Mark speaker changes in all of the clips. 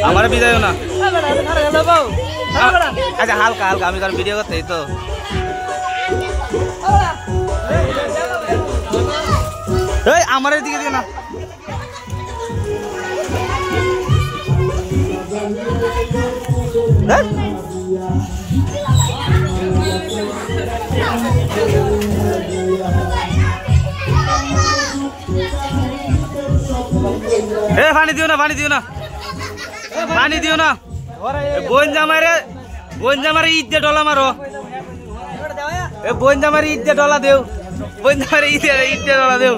Speaker 1: আমার বিদায় না আচ্ছা হালকা হালকা আমি কারণ ভিডিও করতে তো এই আমার দিকে দিও না পানি দিও না পানি দিও না পানি দিও না বোন জামারে ঈদ দিয়ে ডলা মারো বোন জামারে ঈদ দিয়ে ডলা দেও বোন জামারে ঈদ দিয়ে ডলা দেও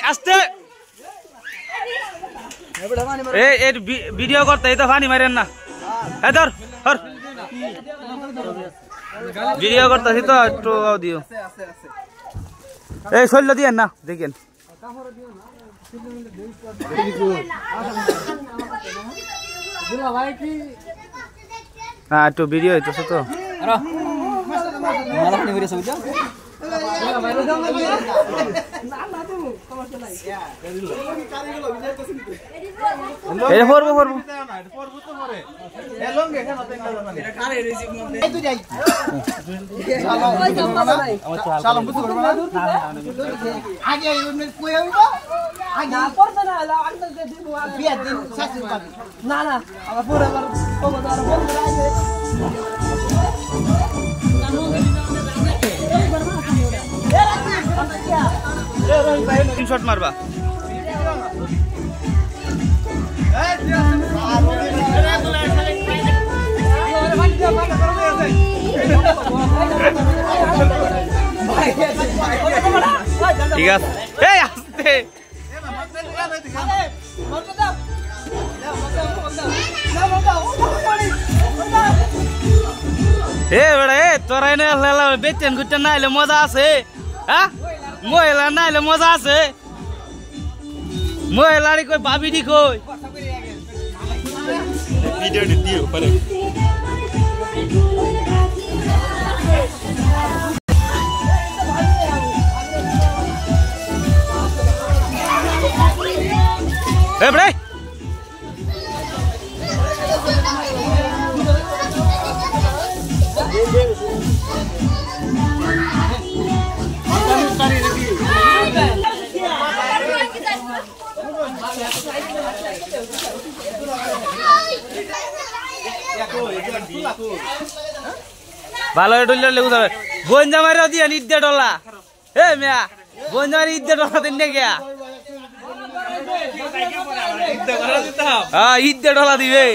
Speaker 1: আস্তে ভিডিও করতে তো পানি মারেন না ধর ধর ভিডিও করতেছি তো একটু দিও এই শৈল দিয়েন না দেখেন হ্যাঁ একটু ভিডিও হইতেছে তো পড়বো পড়বো শট মারবা ঠিক আছে এই আস্তে তোরা এনে বেচেন ঘুরতেন না এলে মজা আছে হ্যাঁ মহিলা না এলে মজা আছে মহিলারি কই ভাবিনি কই ভিডিও দিও পরে এ বড়াই ভালো ডলার লেগু যাবে বোন জামাইরা দিয়া ঈদ ডলা এ মিয়া বোন জামাইরা ঈদ ডলা দেন না গিয়া হ্যাঁ ঈদ ডলা দিবে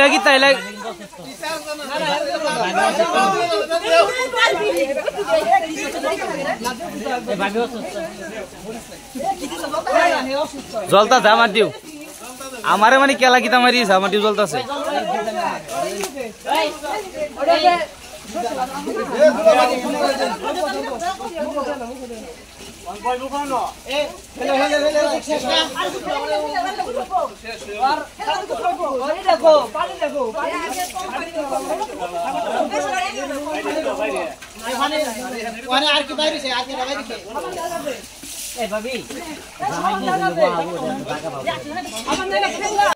Speaker 1: lagi tay lagi জলতা জামার দিও আমারে মানে কেলা কিতা মারি জামার দিও জলতাছে